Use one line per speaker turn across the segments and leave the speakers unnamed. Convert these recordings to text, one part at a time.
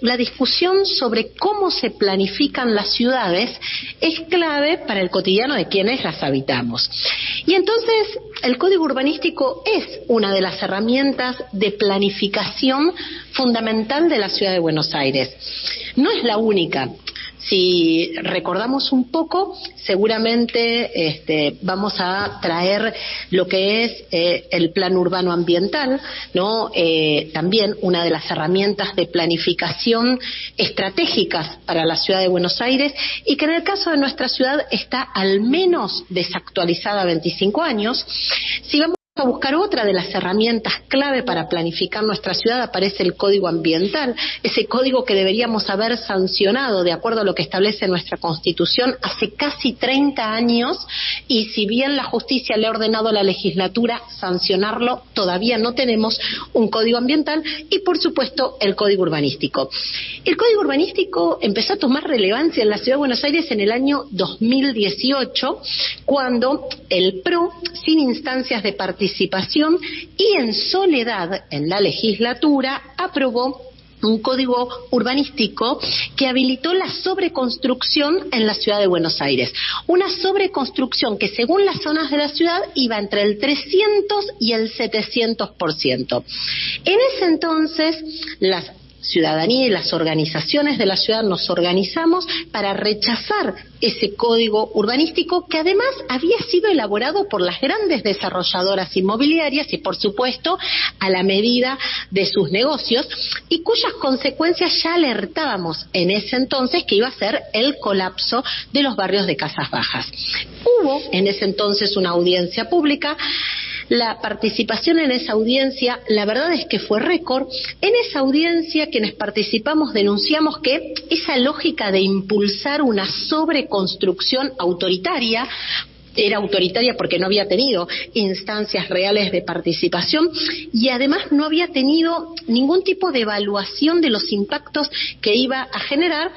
La discusión sobre cómo se planifican las ciudades es clave para el cotidiano de quienes las habitamos. Y entonces el Código Urbanístico es una de las herramientas de planificación fundamental de la Ciudad de Buenos Aires. No es la única. Si recordamos un poco, seguramente vamos a traer lo que es el plan urbano ambiental, ¿no? También una de las herramientas de planificación estratégicas para la Ciudad de Buenos Aires y que en el caso de nuestra ciudad está al menos desactualizada 25 años. Si vamos a buscar otra de las herramientas clave para planificar nuestra ciudad, aparece el Código Ambiental, ese código que deberíamos haber sancionado de acuerdo a lo que establece nuestra Constitución hace casi 30 años, y si bien la justicia le ha ordenado a la legislatura sancionarlo, todavía no tenemos un Código Ambiental y, por supuesto, el Código Urbanístico. El Código Urbanístico empezó a tomar relevancia en la Ciudad de Buenos Aires en el año 2018, cuando el PRO, sin instancias de participación y en soledad en la legislatura, aprobó un código urbanístico que habilitó la sobreconstrucción en la Ciudad de Buenos Aires. Una sobreconstrucción que, según las zonas de la ciudad, iba entre el 300 y el 700%. En ese entonces, las ciudadanía y las organizaciones de la ciudad nos organizamos para rechazar ese código urbanístico, que además había sido elaborado por las grandes desarrolladoras inmobiliarias y, por supuesto, a la medida de sus negocios, y cuyas consecuencias ya alertábamos en ese entonces que iba a ser el colapso de los barrios de casas bajas. Hubo en ese entonces una audiencia pública. La participación en esa audiencia, la verdad es que fue récord. En esa audiencia, quienes participamos denunciamos que esa lógica de impulsar una sobreconstrucción autoritaria, era autoritaria porque no había tenido instancias reales de participación y además no había tenido ningún tipo de evaluación de los impactos que iba a generar.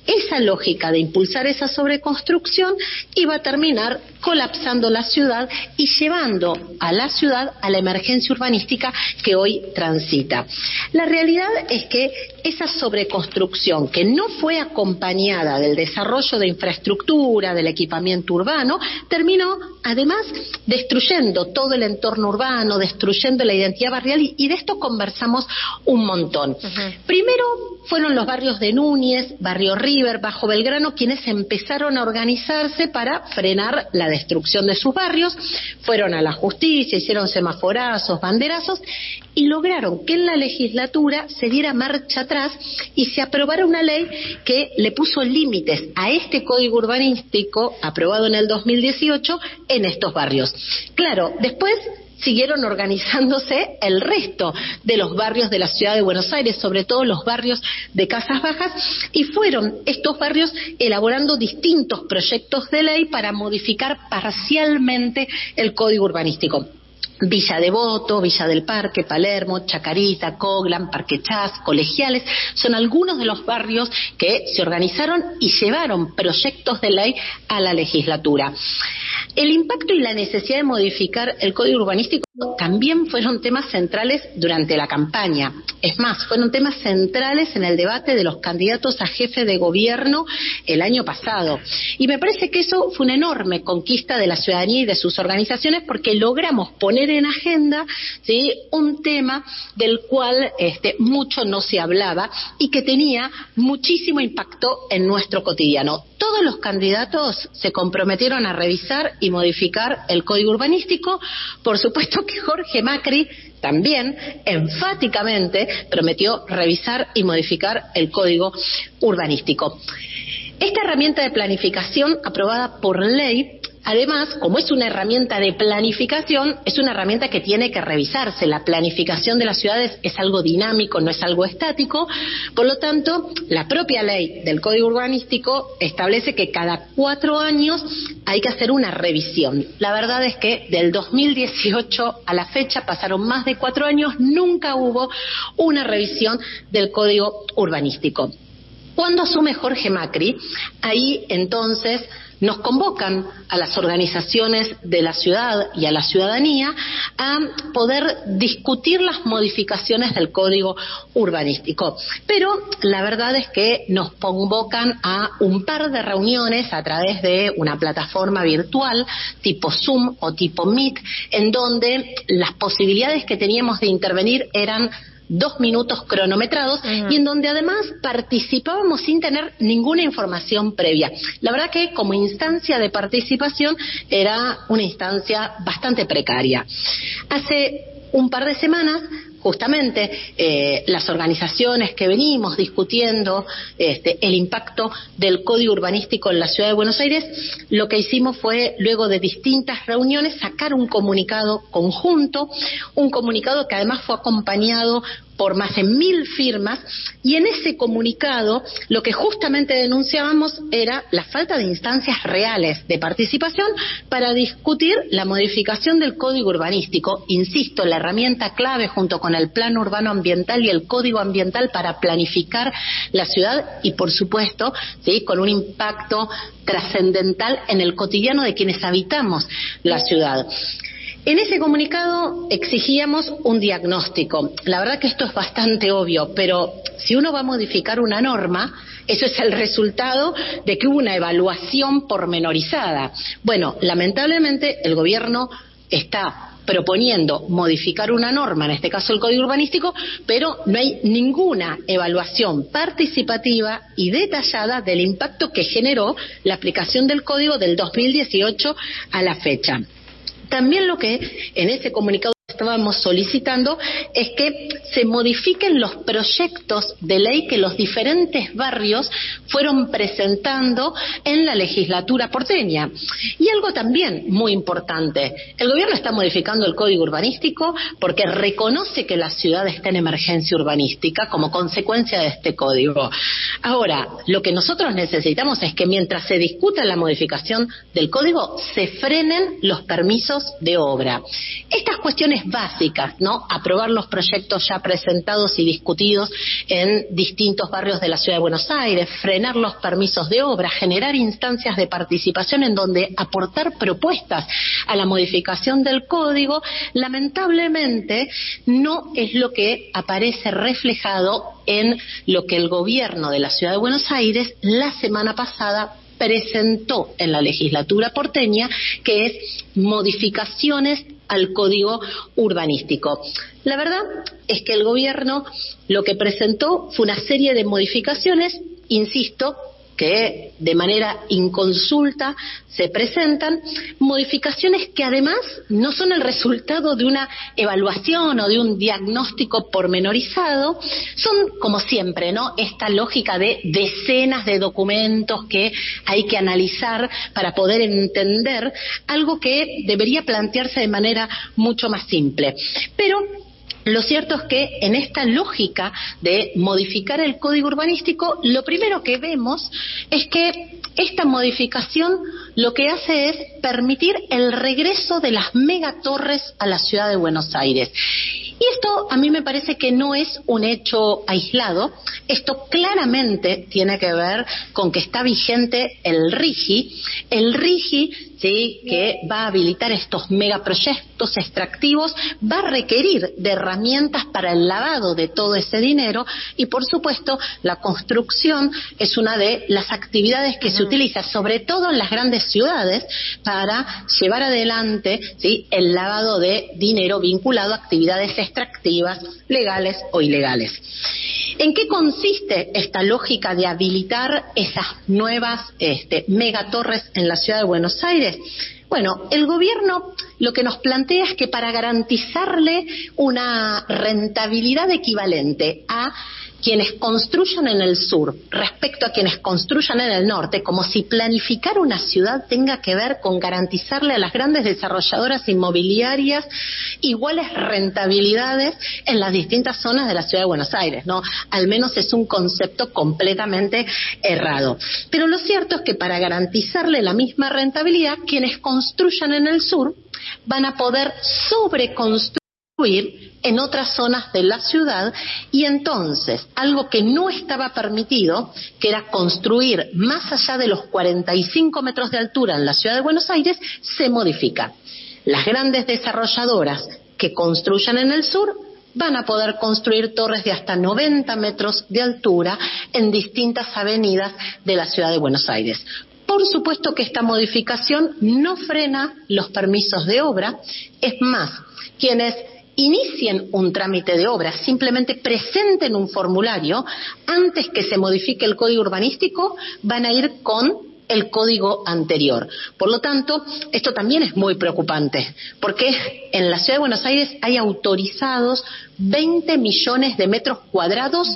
Esa lógica de impulsar esa sobreconstrucción iba a terminar colapsando la ciudad y llevando a la ciudad a la emergencia urbanística que hoy transita. La realidad es que esa sobreconstrucción, que no fue acompañada del desarrollo de infraestructura, del equipamiento urbano, terminó además destruyendo todo el entorno urbano, destruyendo la identidad barrial, y de esto conversamos un montón. Primero fueron los barrios de Núñez, Barrio River, Bajo Belgrano, quienes empezaron a organizarse para frenar la destrucción de sus barrios. Fueron a la justicia, hicieron semaforazos, banderazos y lograron que en la legislatura se diera marcha atrás y se aprobara una ley que le puso límites a este código urbanístico aprobado en el 2018 en estos barrios. Claro, después siguieron organizándose el resto de los barrios de la Ciudad de Buenos Aires, sobre todo los barrios de casas bajas, y fueron estos barrios elaborando distintos proyectos de ley para modificar parcialmente el código urbanístico. Villa Devoto, Villa del Parque, Palermo, Chacarita, Coglan, Parque Chas, Colegiales, son algunos de los barrios que se organizaron y llevaron proyectos de ley a la legislatura. El impacto y la necesidad de modificar el código urbanístico también fueron temas centrales durante la campaña. Es más, fueron temas centrales en el debate de los candidatos a jefe de gobierno el año pasado. Y me parece que eso fue una enorme conquista de la ciudadanía y de sus organizaciones, porque logramos poner en agenda, ¿sí?, un tema del cual mucho no se hablaba y que tenía muchísimo impacto en nuestro cotidiano. Todos los candidatos se comprometieron a revisar y modificar el código urbanístico. Por supuesto que Jorge Macri también enfáticamente prometió revisar y modificar el código urbanístico. Esta herramienta de planificación aprobada por ley, además, como es una herramienta de planificación, es una herramienta que tiene que revisarse. La planificación de las ciudades es algo dinámico, no es algo estático. Por lo tanto, la propia ley del Código Urbanístico establece que cada 4 años hay que hacer una revisión. La verdad es que del 2018 a la fecha pasaron más de 4 años, nunca hubo una revisión del Código Urbanístico. Cuando asume Jorge Macri, ahí entonces nos convocan a las organizaciones de la ciudad y a la ciudadanía a poder discutir las modificaciones del Código Urbanístico. Pero la verdad es que nos convocan a un par de reuniones a través de una plataforma virtual tipo Zoom o tipo Meet, en donde las posibilidades que teníamos de intervenir eran 2 minutos cronometrados y en donde además participábamos sin tener ninguna información previa. La verdad que como instancia de participación era una instancia bastante precaria. Hace un par de semanas, justamente, las organizaciones que venimos discutiendo el impacto del Código Urbanístico en la Ciudad de Buenos Aires, lo que hicimos fue, luego de distintas reuniones, sacar un comunicado conjunto, un comunicado que además fue acompañado por más de 1.000 firmas, y en ese comunicado lo que justamente denunciábamos era la falta de instancias reales de participación para discutir la modificación del Código Urbanístico. Insisto, la herramienta clave junto con el Plan Urbano Ambiental y el Código Ambiental para planificar la ciudad y, por supuesto, ¿sí?, con un impacto trascendental en el cotidiano de quienes habitamos la ciudad. En ese comunicado exigíamos un diagnóstico. La verdad que esto es bastante obvio, pero si uno va a modificar una norma, eso es el resultado de que hubo una evaluación pormenorizada. Bueno, lamentablemente el gobierno está proponiendo modificar una norma, en este caso el Código Urbanístico, pero no hay ninguna evaluación participativa y detallada del impacto que generó la aplicación del Código del 2018 a la fecha. También lo que en ese comunicado estábamos solicitando es que se modifiquen los proyectos de ley que los diferentes barrios fueron presentando en la legislatura porteña. Y algo también muy importante, el gobierno está modificando el Código Urbanístico porque reconoce que la ciudad está en emergencia urbanística como consecuencia de este código. Ahora, lo que nosotros necesitamos es que mientras se discuta la modificación del código, se frenen los permisos de obra. Estas cuestiones básicas, ¿no? Aprobar los proyectos ya presentados y discutidos en distintos barrios de la Ciudad de Buenos Aires, frenar los permisos de obra, generar instancias de participación en donde aportar propuestas a la modificación del código, lamentablemente no es lo que aparece reflejado en lo que el gobierno de la Ciudad de Buenos Aires la semana pasada presentó en la legislatura porteña, que es modificaciones al Código Urbanístico. La verdad es que el gobierno lo que presentó fue una serie de modificaciones, insisto, que de manera inconsulta se presentan, modificaciones que además no son el resultado de una evaluación o de un diagnóstico pormenorizado, son como siempre, ¿no?, esta lógica de decenas de documentos que hay que analizar para poder entender algo que debería plantearse de manera mucho más simple. Pero lo cierto es que en esta lógica de modificar el Código Urbanístico, lo primero que vemos es que esta modificación lo que hace es permitir el regreso de las megatorres a la Ciudad de Buenos Aires. Y esto a mí me parece que no es un hecho aislado, esto claramente tiene que ver con que está vigente el RIGI, ¿sí?, que va a habilitar estos megaproyectos extractivos, va a requerir de herramientas para el lavado de todo ese dinero y, por supuesto, la construcción es una de las actividades que se utiliza, sobre todo en las grandes ciudades, para llevar adelante, ¿sí?, el lavado de dinero vinculado a actividades extractivas, legales o ilegales. ¿En qué consiste esta lógica de habilitar esas nuevas megatorres en la Ciudad de Buenos Aires? Bueno, el gobierno lo que nos plantea es que para garantizarle una rentabilidad equivalente a quienes construyan en el sur respecto a quienes construyan en el norte, como si planificar una ciudad tenga que ver con garantizarle a las grandes desarrolladoras inmobiliarias iguales rentabilidades en las distintas zonas de la Ciudad de Buenos Aires, ¿no? Al menos es un concepto completamente errado. Pero lo cierto es que para garantizarle la misma rentabilidad, quienes construyan en el sur van a poder sobreconstruir en otras zonas de la ciudad, y entonces algo que no estaba permitido, que era construir más allá de los 45 metros de altura en la ciudad de Buenos Aires, se modifica. Las grandes desarrolladoras que construyan en el sur van a poder construir torres de hasta 90 metros de altura en distintas avenidas de la ciudad de Buenos Aires. Por supuesto que esta modificación no frena los permisos de obra, es más, quienes inicien un trámite de obra, simplemente presenten un formulario, antes que se modifique el código urbanístico, van a ir con el código anterior. Por lo tanto, esto también es muy preocupante, porque en la ciudad de Buenos Aires hay autorizados 20 millones de metros cuadrados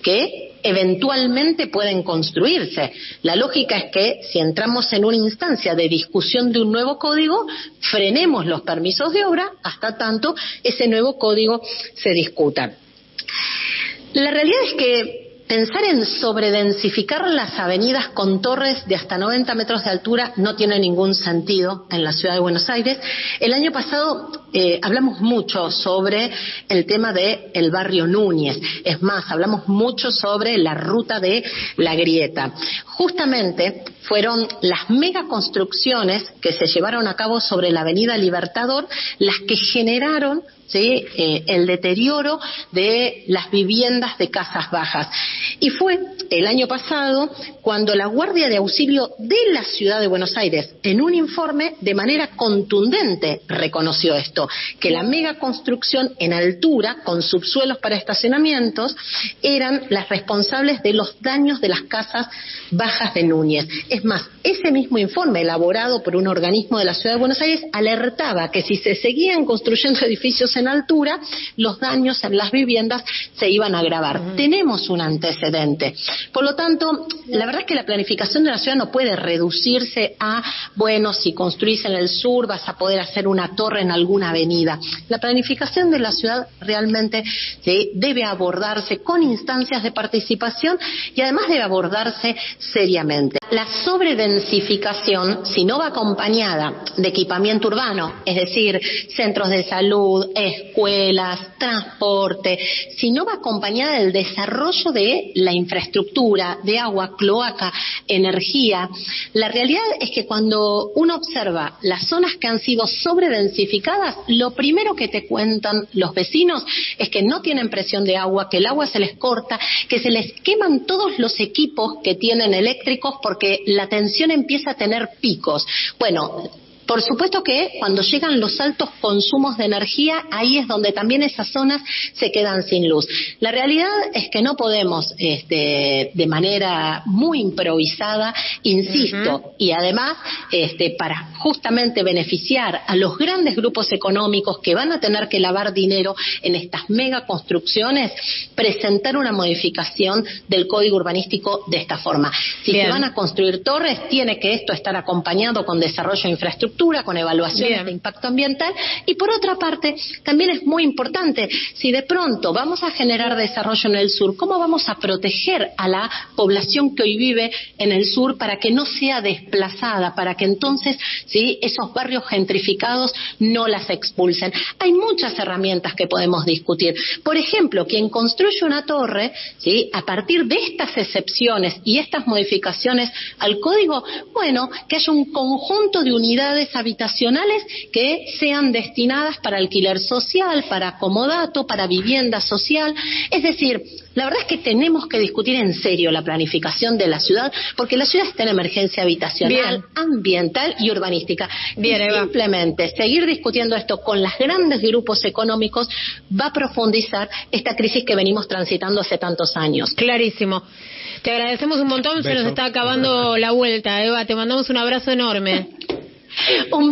que eventualmente pueden construirse. La lógica es que si entramos en una instancia de discusión de un nuevo código, frenemos los permisos de obra hasta tanto ese nuevo código se discuta. La realidad es que pensar en sobredensificar las avenidas con torres de hasta 90 metros de altura no tiene ningún sentido en la ciudad de Buenos Aires. El año pasado hablamos mucho sobre el tema del barrio Núñez. Es más, hablamos mucho sobre la ruta de La Grieta. Justamente fueron las megaconstrucciones que se llevaron a cabo sobre la avenida Libertador las que generaron el deterioro de las viviendas de casas bajas. Y fue el año pasado cuando la Guardia de Auxilio de la Ciudad de Buenos Aires, en un informe de manera contundente, reconoció esto, que la megaconstrucción en altura, con subsuelos para estacionamientos, eran las responsables de los daños de las casas bajas de Núñez. Es más, ese mismo informe, elaborado por un organismo de la Ciudad de Buenos Aires, alertaba que si se seguían construyendo edificios en altura, los daños en las viviendas se iban a agravar. Tenemos un antecedente. Por lo tanto, la verdad es que la planificación de la ciudad no puede reducirse a, bueno, si construís en el sur vas a poder hacer una torre en alguna avenida. La planificación de la ciudad realmente debe abordarse con instancias de participación y además debe abordarse seriamente. La sobredensificación, si no va acompañada de equipamiento urbano, es decir, centros de salud, escuelas, transporte, si no va acompañada del desarrollo de la infraestructura, de agua, cloaca, energía, la realidad es que cuando uno observa las zonas que han sido sobredensificadas, lo primero que te cuentan los vecinos es que no tienen presión de agua, que el agua se les corta, que se les queman todos los equipos que tienen eléctricos porque la tensión empieza a tener picos. Bueno, por supuesto que cuando llegan los altos consumos de energía, ahí es donde también esas zonas se quedan sin luz. La realidad es que no podemos, de manera muy improvisada, insisto, y además, para justamente beneficiar a los grandes grupos económicos que van a tener que lavar dinero en estas megaconstrucciones, presentar una modificación del código urbanístico de esta forma. Si se van a construir torres, tiene que esto estar acompañado con desarrollo de infraestructura, con evaluaciones de impacto ambiental, y por otra parte también es muy importante, si de pronto vamos a generar desarrollo en el sur, ¿cómo vamos a proteger a la población que hoy vive en el sur para que no sea desplazada, para que entonces esos barrios gentrificados no las expulsen? Hay muchas herramientas que podemos discutir. Por ejemplo, quien construye una torre, a partir de estas excepciones y estas modificaciones al código, bueno, que haya un conjunto de unidades habitacionales que sean destinadas para alquiler social, para comodato, para vivienda social. Es decir, la verdad es que tenemos que discutir en serio la planificación de la ciudad, porque la ciudad está en emergencia habitacional, ambiental y urbanística. Simplemente seguir discutiendo esto con los grandes grupos económicos va a profundizar esta crisis que venimos transitando hace tantos años.
Clarísimo. Te agradecemos un montón, se nos está acabando la vuelta, Eva. Te mandamos un abrazo enorme.
Un